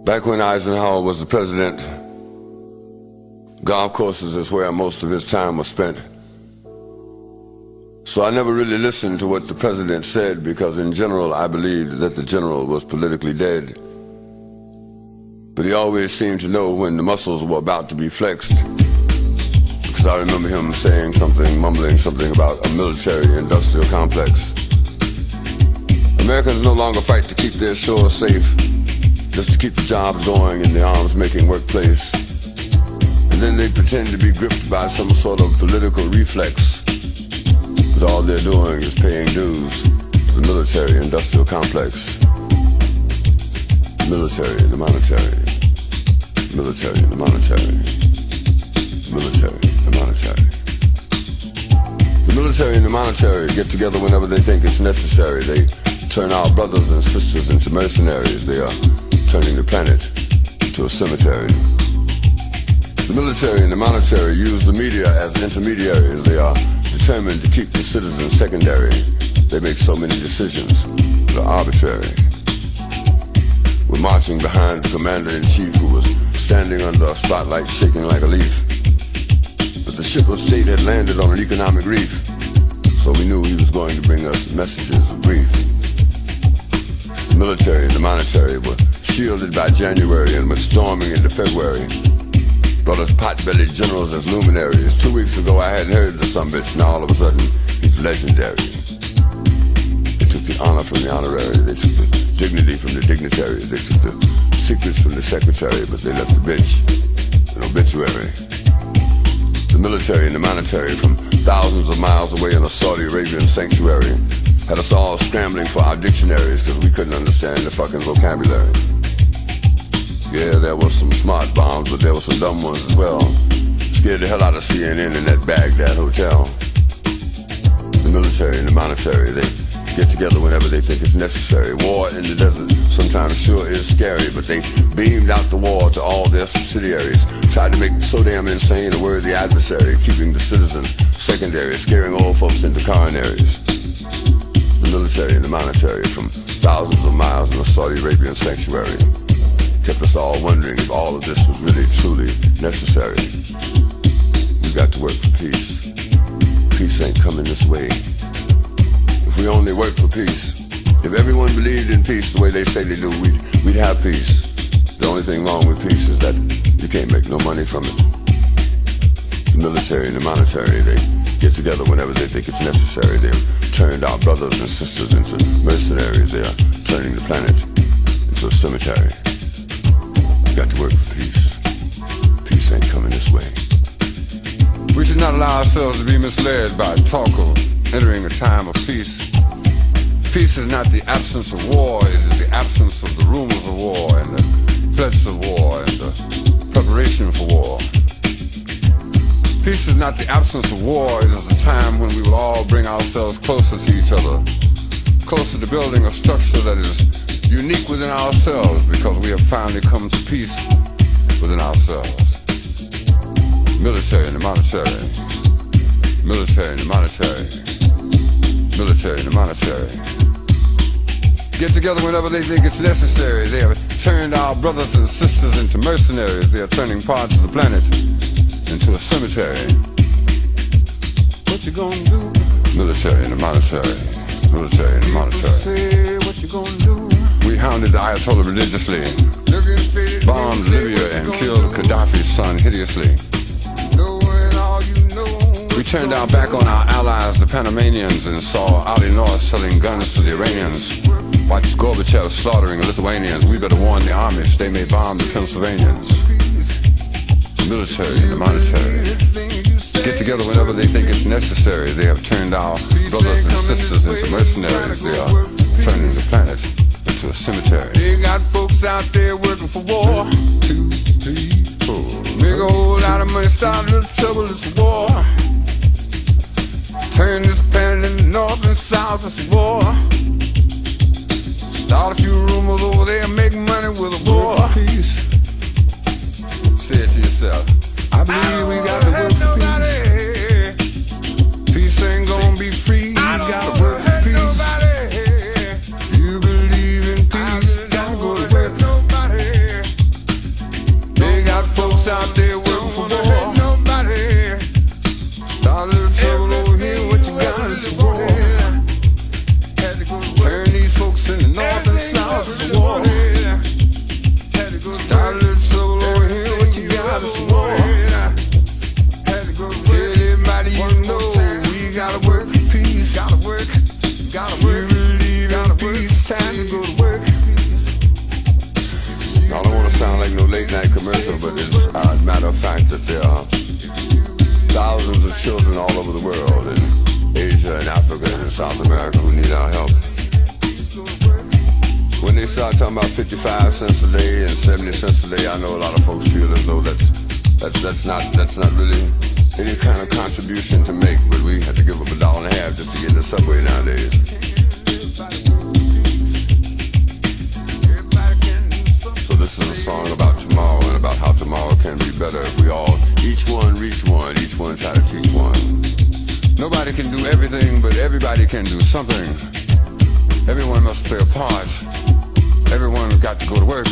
Back when Eisenhower was the president, golf courses is where most of his time was spent. So I never really listened to what the president said because in general I believed that the general was politically dead. But he always seemed to know when the muscles were about to be flexed, because I remember him saying something, mumbling something about a military-industrial complex. Americans no longer fight to keep their shores safe, just to keep the jobs going in the arms-making workplace. And then they pretend to be gripped by some sort of political reflex, but all they're doing is paying dues to the military-industrial complex. Military, the monetary. Military, the monetary. Military, the monetary. The military and the monetary get together whenever they think it's necessary. They turn our brothers and sisters into mercenaries. They are turning the planet into a cemetery. The military and the monetary use the media as intermediaries. They are determined to keep the citizens secondary. They make so many decisions that are arbitrary. We're marching behind the commander-in-chief who was standing under a spotlight shaking like a leaf. But the ship of state had landed on an economic reef, so we knew he was going to bring us messages of grief. The military and the monetary were shielded by January and went storming into February. Brought us pot-bellied generals as luminaries. 2 weeks ago I hadn't heard the sumbitch, now all of a sudden he's legendary. They took the honor from the honorary, they took the dignity from the dignitaries, they took the secrets from the secretary, but they left the bitch an obituary. The military and the monetary from thousands of miles away in a Saudi Arabian sanctuary had us all scrambling for our dictionaries because we couldn't understand the fucking vocabulary. Yeah, there was some smart bombs, but there were some dumb ones as well. Scared the hell out of CNN in that Baghdad hotel. The military and the monetary, they get together whenever they think it's necessary. War in the desert sometimes sure is scary, but they beamed out the war to all their subsidiaries, tried to make so damn insane a worthy adversary, keeping the citizens secondary, scaring old folks into coronaries. The military and the monetary from thousands of miles in a Saudi Arabian sanctuary kept us all wondering if all of this was really truly necessary. We've got to work for peace. Peace ain't coming this way. If we only work for peace, if everyone believed in peace the way they say they do, we'd have peace. The only thing wrong with peace is that you can't make no money from it. The military and the monetary, they get together whenever they think it's necessary. They've turned our brothers and sisters into mercenaries. They are turning the planet into a cemetery. We've got to work for peace. Peace ain't coming this way. We should not allow ourselves to be misled by talk of entering a time of peace. Peace is not the absence of war, it is the absence of the rumors of war and the threats of war and the preparation for war. Peace is not the absence of war, it is the time when we will all bring ourselves closer to each other, closer to building a structure that is unique within ourselves because we have finally come to peace within ourselves. Military and the monetary. Military and the monetary. Military and the monetary get together whenever they think it's necessary. They have turned our brothers and sisters into mercenaries. They are turning parts of the planet into a cemetery. What you gonna do? Military and the monetary. Military and the monetary. Say what you gonna do? We hounded the Ayatollah religiously, bombed Libya and killed Gaddafi's son hideously. We turned our back on our allies, the Panamanians, and saw Ali North selling guns to the Iranians. Watched Gorbachev slaughtering the Lithuanians. We better warn the Amish, they may bomb the Pennsylvanians. The military and the monetary get together whenever they think it's necessary. They have turned our brothers and sisters into mercenaries. They are turning the planet into a cemetery. They got folks out there working for war. 2, 3, 4. Make a whole lot of money, start a little trouble, it's a war. Turn this planet in the north and south, it's a war. Start a few rumors over there, make money with a war. Peace. Say it to yourself. I believe we got to work for peace. Peace ain't gonna be free, you gotta work for peace. You believe in peace, gotta go to work. like no late night commercial, but it's a matter of fact that there are thousands of children all over the world, in Asia and Africa and South America, who need our help. When they start talking about 55 cents a day and 70 cents a day, I know a lot of folks feel as though that's not really any kind of contribution to make, but we have to give up $1.50 just to get in the subway nowadays. So this is a song about tomorrow and about how tomorrow can be better if we all, each one reach one, each one try to teach one. Nobody can do everything, but everybody can do something. Everyone must play a part. Everyone got to go to work.